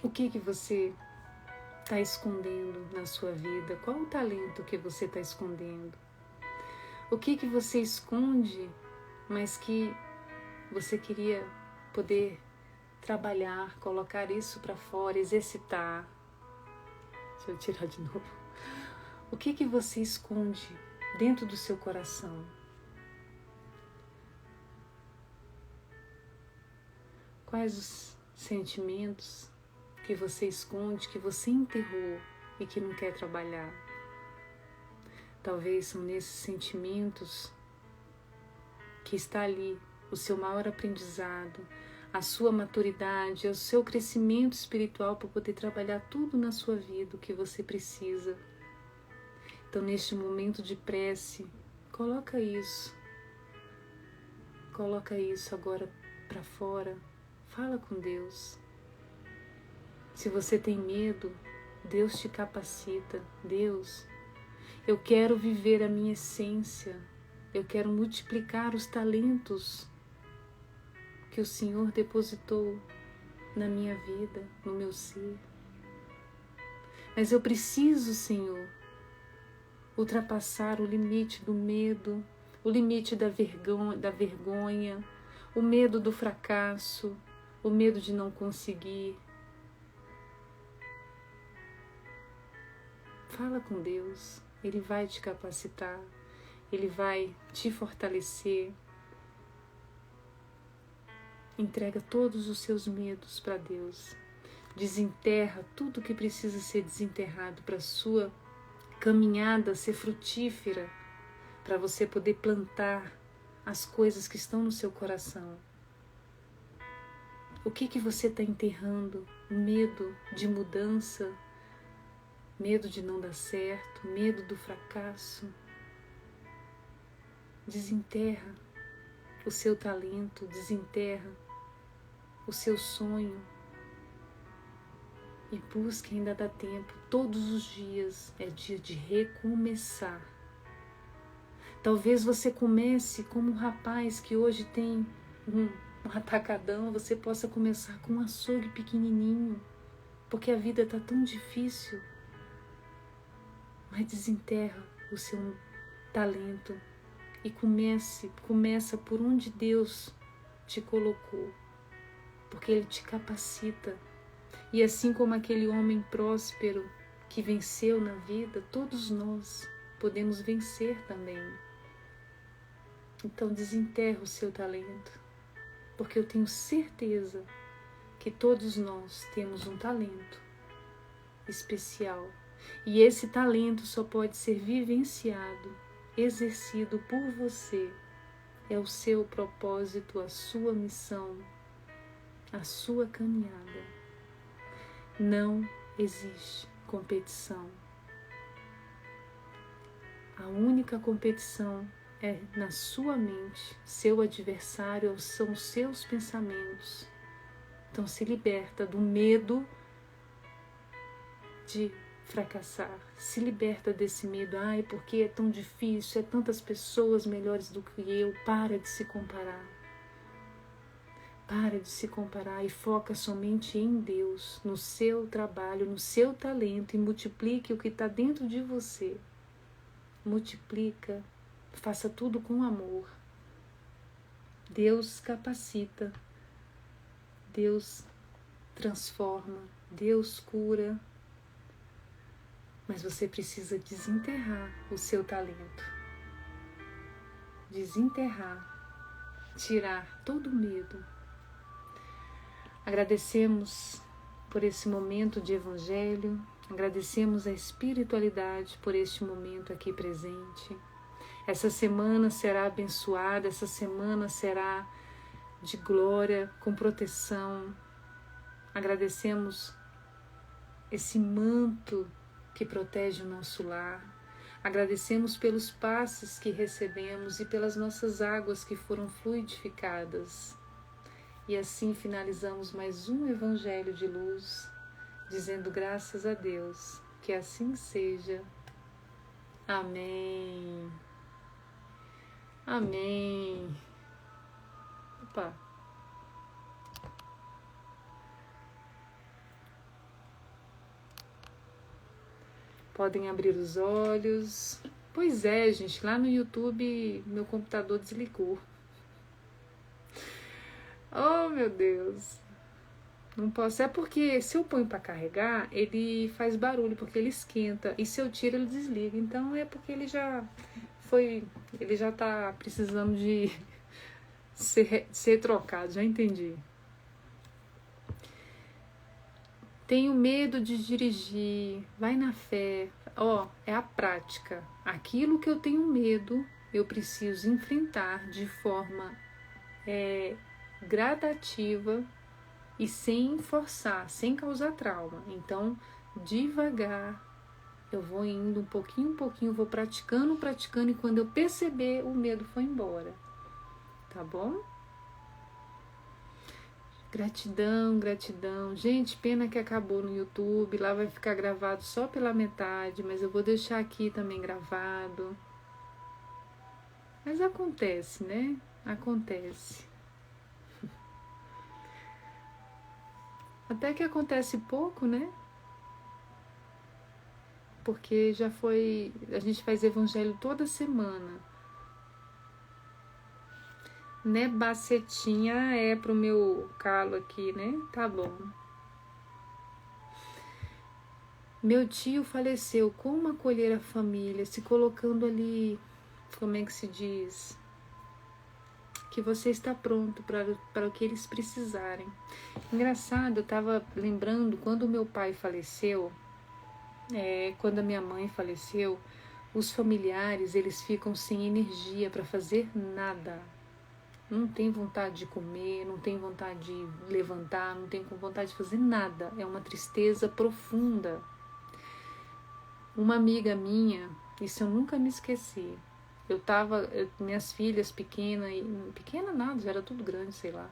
O que você está escondendo na sua vida? Qual o talento que você está escondendo? O que você esconde, mas que você queria poder trabalhar, colocar isso para fora, exercitar? Deixa eu tirar de novo. O que você esconde dentro do seu coração? Quais os sentimentos que você esconde, que você enterrou e que não quer trabalhar? Talvez são nesses sentimentos que está ali o seu maior aprendizado, a sua maturidade, o seu crescimento espiritual para poder trabalhar tudo na sua vida, o que você precisa. Então, neste momento de prece, coloca isso agora para fora. Fala com Deus. Se você tem medo, Deus te capacita. Deus, eu quero viver a minha essência. Eu quero multiplicar os talentos que o Senhor depositou na minha vida, no meu ser. Mas eu preciso, Senhor, ultrapassar o limite do medo, o limite da vergonha, o medo do fracasso, o medo de não conseguir. Fala com Deus, Ele vai te capacitar, Ele vai te fortalecer. Entrega todos os seus medos para Deus. Desenterra tudo que precisa ser desenterrado para a sua caminhada ser frutífera, para você poder plantar as coisas que estão no seu coração. O que você está enterrando? Medo de mudança, medo de não dar certo, medo do fracasso. Desenterra o seu talento, desenterra o seu sonho e busque, ainda dá tempo. Todos os dias é dia de recomeçar. Talvez você comece como um rapaz que hoje tem um atacadão, você possa começar com um açougue pequenininho, porque a vida está tão difícil. Mas desenterra o seu talento e começa por onde Deus te colocou, porque Ele te capacita. E assim como aquele homem próspero que venceu na vida, todos nós podemos vencer também. Então desenterra o seu talento, porque eu tenho certeza que todos nós temos um talento especial. E esse talento só pode ser vivenciado, exercido por você. É o seu propósito, a sua missão, a sua caminhada. Não existe competição. A única competição é na sua mente. Seu adversário são os seus pensamentos. Então se liberta do medo de fracassar. Se liberta desse medo. Ai, porque é tão difícil, é tantas pessoas melhores do que eu. Para de se comparar. Para de se comparar e foca somente em Deus, no seu trabalho, no seu talento, e multiplique o que está dentro de você. Multiplica, faça tudo com amor. Deus capacita, Deus transforma, Deus cura, mas você precisa desenterrar o seu talento. Desenterrar, tirar todo o medo. Agradecemos por esse momento de evangelho, agradecemos a espiritualidade por este momento aqui presente. Essa semana será abençoada, essa semana será de glória, com proteção. Agradecemos esse manto que protege o nosso lar. Agradecemos pelos passes que recebemos e pelas nossas águas que foram fluidificadas. E assim finalizamos mais um Evangelho de Luz, dizendo graças a Deus, que assim seja. Amém. Amém. Opa. Podem abrir os olhos. Pois é, gente, lá no YouTube meu computador desligou. Oh, meu Deus. Não posso. É porque se eu ponho para carregar, ele faz barulho, porque ele esquenta. E se eu tiro, ele desliga. Então é porque ele já tá precisando de ser trocado. Já entendi. Tenho medo de dirigir. Vai na fé. É a prática. Aquilo que eu tenho medo, eu preciso enfrentar de forma gradativa e sem forçar, sem causar trauma. Então, devagar, eu vou indo um pouquinho, vou praticando, e quando eu perceber, o medo foi embora. Tá bom? Gratidão, gratidão. Gente, pena que acabou no YouTube. Lá vai ficar gravado só pela metade, mas eu vou deixar aqui também gravado. Mas acontece, né? Acontece. Até que acontece pouco, né? Porque já foi. A gente faz evangelho toda semana. Né, Bacetinha? É pro meu calo aqui, né? Tá bom. Meu tio faleceu. Como acolher a família? Se colocando ali. Como é que se diz? Que você está pronto para o que eles precisarem. Engraçado, eu estava lembrando quando meu pai faleceu, quando a minha mãe faleceu, os familiares eles ficam sem energia para fazer nada. Não tem vontade de comer, não tem vontade de levantar, não tem vontade de fazer nada. É uma tristeza profunda. Uma amiga minha, isso eu nunca me esqueci. Minhas filhas pequenas, pequena nada, já era tudo grande, sei lá.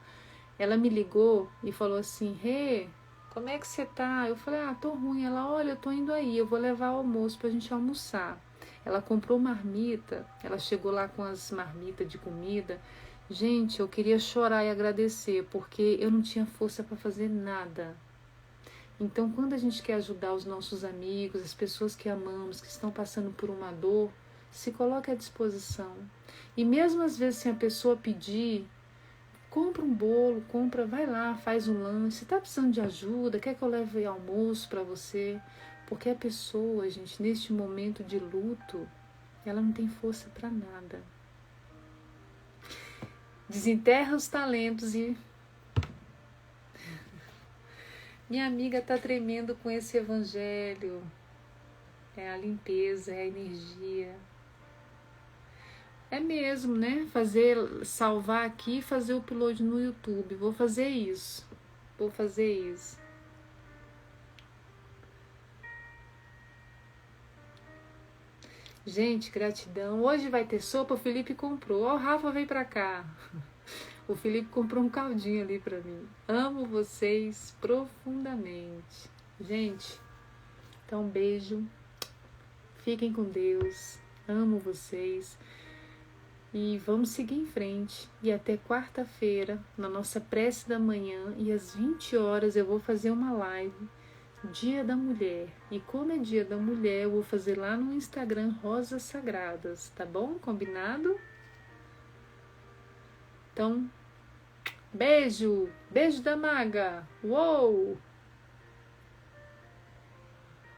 Ela me ligou e falou assim: Rê, como é que você tá? Eu falei: tô ruim. Ela: olha, eu tô indo aí, eu vou levar o almoço pra gente almoçar. Ela comprou marmita, ela chegou lá com as marmitas de comida. Gente, eu queria chorar e agradecer, porque eu não tinha força para fazer nada. Então, quando a gente quer ajudar os nossos amigos, as pessoas que amamos, que estão passando por uma dor, se coloque à disposição. E mesmo às vezes se a pessoa pedir, compra um bolo, vai lá, faz um lanche. Se está precisando de ajuda, quer que eu leve almoço para você? Porque a pessoa, gente, neste momento de luto, ela não tem força para nada. Desenterra os talentos e... Minha amiga tá tremendo com esse evangelho. É a limpeza, é a energia. É mesmo, né? Salvar aqui e fazer o upload no YouTube. Vou fazer isso. Gente, gratidão. Hoje vai ter sopa, o Felipe comprou. Ó, o Rafa veio pra cá. O Felipe comprou um caldinho ali pra mim. Amo vocês profundamente. Gente, então um beijo. Fiquem com Deus. Amo vocês. E vamos seguir em frente. E até quarta-feira, na nossa prece da manhã, e às 20 horas eu vou fazer uma live. Dia da Mulher. E como é Dia da Mulher, eu vou fazer lá no Instagram Rosas Sagradas, tá bom? Combinado? Então, beijo! Beijo da maga! Uou!